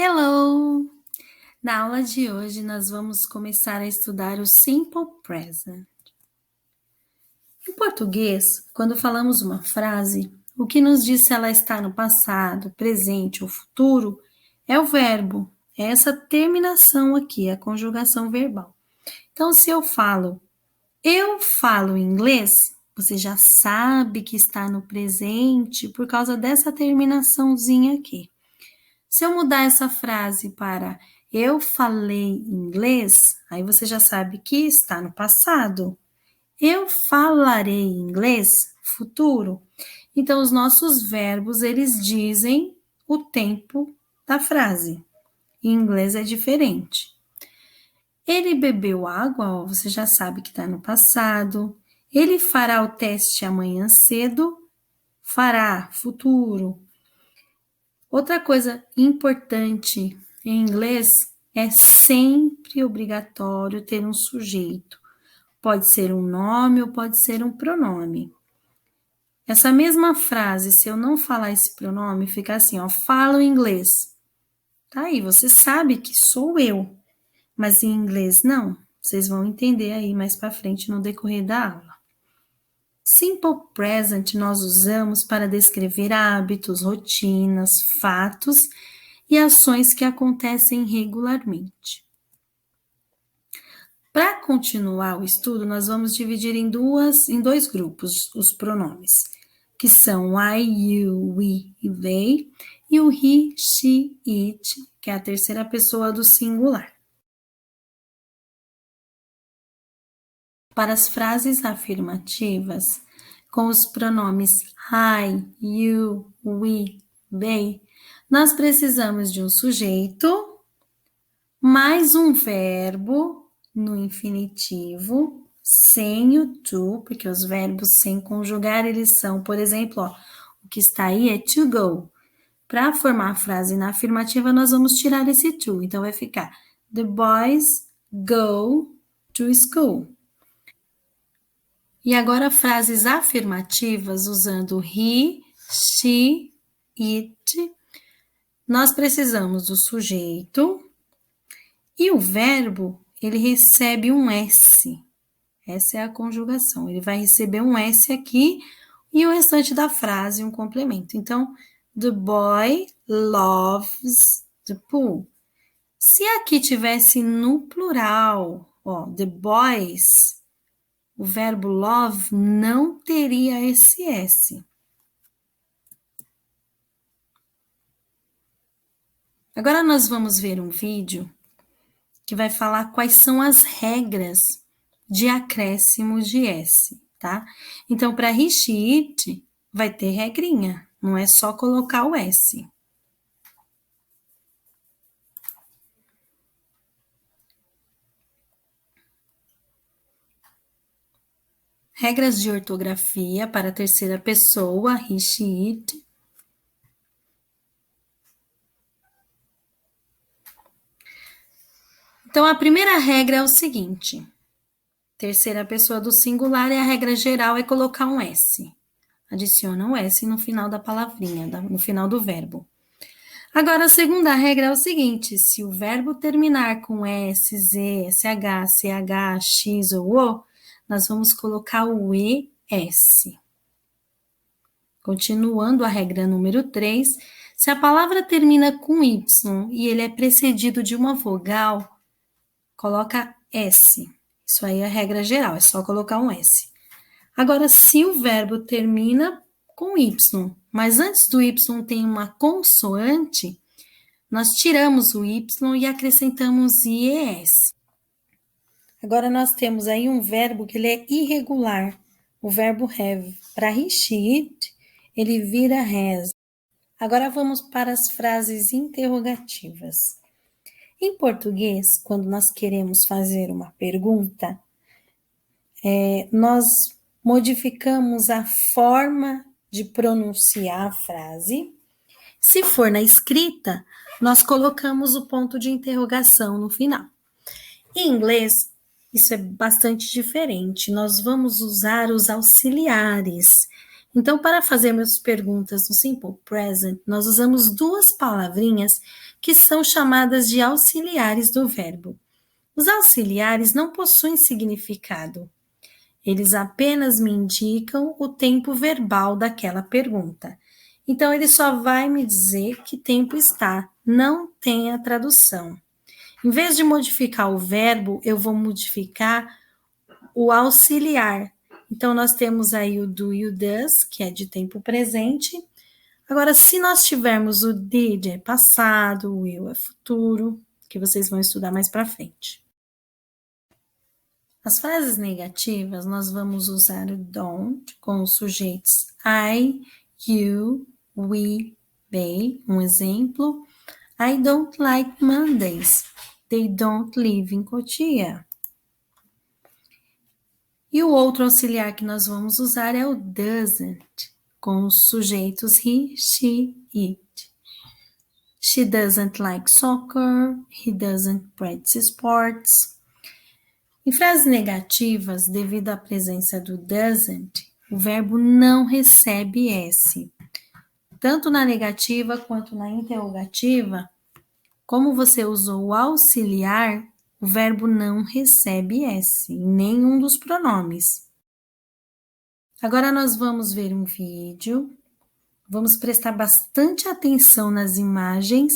Hello! Na aula de hoje, nós vamos começar a estudar o Simple Present. Em português, quando falamos uma frase, o que nos diz se ela está no passado, presente ou futuro é o verbo, é essa terminação aqui, a conjugação verbal. Então, se eu falo inglês, você já sabe que está no presente por causa dessa terminaçãozinha aqui. Se eu mudar essa frase para eu falei inglês, aí você já sabe que está no passado. Eu falarei inglês, futuro. Então, os nossos verbos, eles dizem o tempo da frase. Em inglês é diferente. Ele bebeu água, você já sabe que está no passado. Ele fará o teste amanhã cedo, fará, futuro. Outra coisa importante em inglês é sempre obrigatório ter um sujeito. Pode ser um nome ou pode ser um pronome. Essa mesma frase, se eu não falar esse pronome, fica assim, ó, falo inglês. Tá aí, você sabe que sou eu, mas em inglês não. Vocês vão entender aí mais para frente no decorrer da aula. Simple Present nós usamos para descrever hábitos, rotinas, fatos e ações que acontecem regularmente. Para continuar o estudo, nós vamos dividir em dois grupos os pronomes, que são I, you, we e they, e o he, she, it, que é a terceira pessoa do singular. Para as frases afirmativas, com os pronomes I, you, we, they, nós precisamos de um sujeito mais um verbo no infinitivo, sem o to, porque os verbos sem conjugar, eles são, por exemplo, ó, o que está aí é to go. Para formar a frase na afirmativa, nós vamos tirar esse to, então vai ficar the boys go to school. E agora frases afirmativas usando he, she, it. Nós precisamos do sujeito e o verbo, ele recebe um S. Essa é a conjugação. Ele vai receber um S aqui e o restante da frase, um complemento. Então, the boy loves the pool. Se aqui tivesse no plural, ó, the boys, o verbo love não teria esse S. Agora nós vamos ver um vídeo que vai falar quais são as regras de acréscimo de S, tá? Então, para he, she, it, vai ter regrinha, não é só colocar o S. Regras de ortografia para a terceira pessoa, he, she, it. Então, a primeira regra é o seguinte. Terceira pessoa do singular, e a regra geral é colocar um S. Adiciona um S no final da palavrinha, no final do verbo. Agora, a segunda regra é o seguinte, se o verbo terminar com S, Z, SH, CH, X ou O, nós vamos colocar o ES. Continuando a regra número 3, se a palavra termina com Y e ele é precedido de uma vogal, coloca S. Isso aí é a regra geral, é só colocar um S. Agora, se o verbo termina com Y, mas antes do Y tem uma consoante, nós tiramos o Y e acrescentamos IES. Agora, nós temos aí um verbo que ele é irregular, o verbo have. Para he, she, it, ele vira has. Agora, vamos para as frases interrogativas. Em português, quando nós queremos fazer uma pergunta, nós modificamos a forma de pronunciar a frase. Se for na escrita, nós colocamos o ponto de interrogação no final. Em inglês, isso é bastante diferente. Nós vamos usar os auxiliares. Então, para fazermos perguntas no Simple Present, nós usamos duas palavrinhas que são chamadas de auxiliares do verbo. Os auxiliares não possuem significado. Eles apenas me indicam o tempo verbal daquela pergunta. Então, ele só vai me dizer que tempo está, não tem a tradução. Em vez de modificar o verbo, eu vou modificar o auxiliar. Então, nós temos aí o do e o does, que é de tempo presente. Agora, se nós tivermos o did, é passado, o will é futuro, que vocês vão estudar mais para frente. As frases negativas, nós vamos usar o don't com os sujeitos I, you, we, they. Um exemplo, I don't like Mondays. They don't live in Cotia. E o outro auxiliar que nós vamos usar é o doesn't, com os sujeitos he, she, it. She doesn't like soccer. He doesn't practice sports. Em frases negativas, devido à presença do doesn't, o verbo não recebe S. Tanto na negativa quanto na interrogativa, como você usou o auxiliar, o verbo não recebe S em nenhum dos pronomes. Agora nós vamos ver um vídeo, vamos prestar bastante atenção nas imagens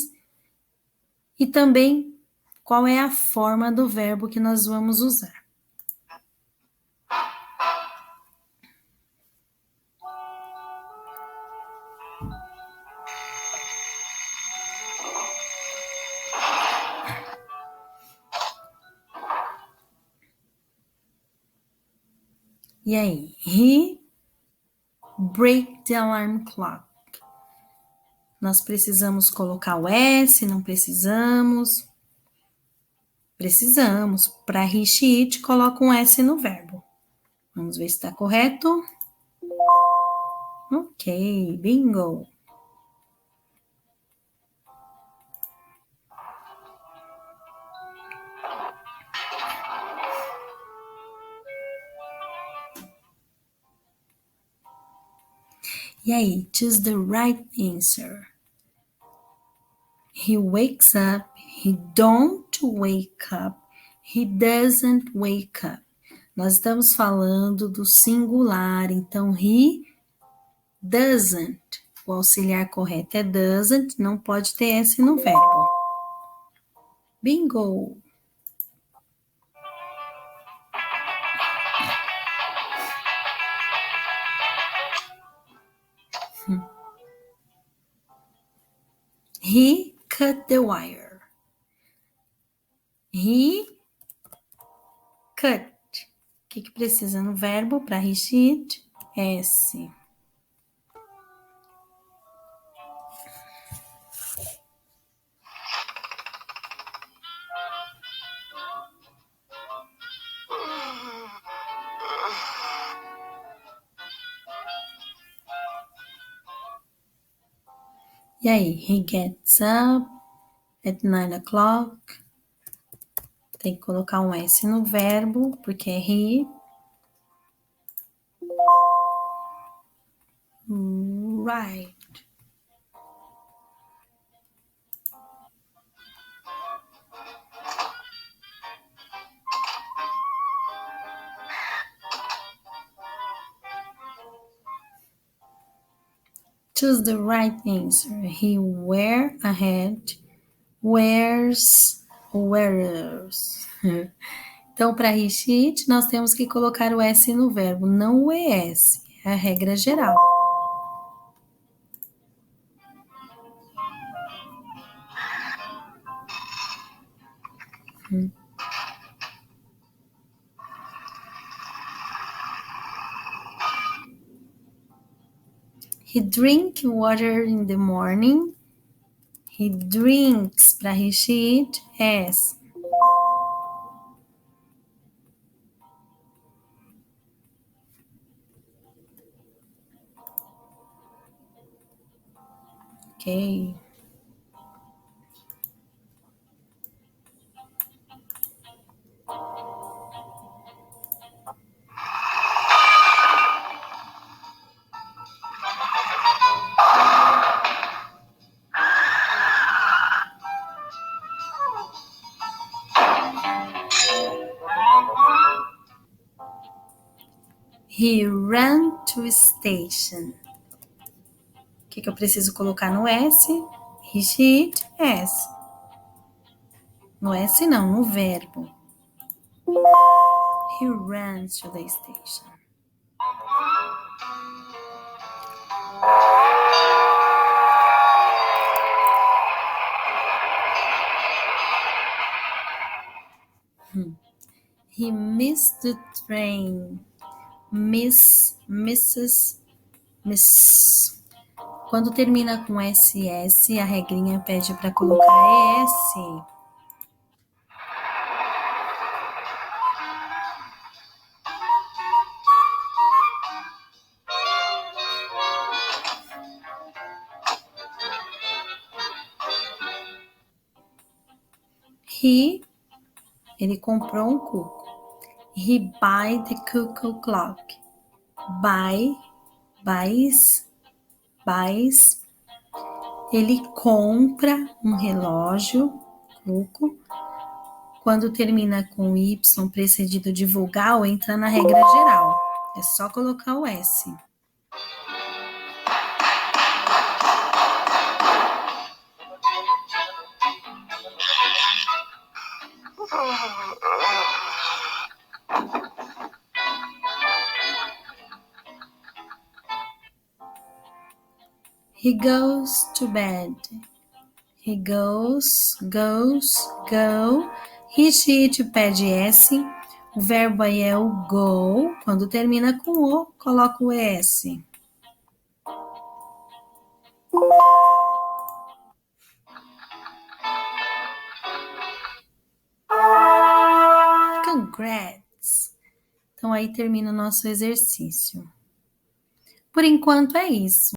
e também qual é a forma do verbo que nós vamos usar. E aí? He break the alarm clock. Nós precisamos colocar o S, não precisamos? Precisamos. Para he, she, it, coloca um S no verbo. Vamos ver se está correto. Ok, bingo. E aí, choose the right answer. He wakes up. He don't wake up. He doesn't wake up. Nós estamos falando do singular, então he doesn't. O auxiliar correto é doesn't, não pode ter S no verbo. Bingo! He cut the wire. He cut. O que precisa no verbo para he, she, it? S. E aí, he gets up at 9 o'clock. Tem que colocar um S no verbo, porque é he. Right. Choose the right answer. He wear a hat. Wears. Então, para he, she, it, nós temos que colocar o S no verbo, não o ES. É a regra geral. He drink water in the morning. He drinks, para he, she, it, S. Ok. He ran to station. O que eu preciso colocar no S? He, she, it, S. No S não, no verbo. He ran to the station. He missed the train. Misses. Quando termina com SS, a regrinha pede para colocar ES. Ele comprou um cuco. He buy the cuckoo clock. Buys. Ele compra um relógio, cuco. Quando termina com Y precedido de vogal, entra na regra geral. É só colocar o S. He goes to bed. He goes, go. He, she, it pede S. O verbo aí é o go. Quando termina com O, coloca o S. Congrats! Então aí termina o nosso exercício. Por enquanto é isso.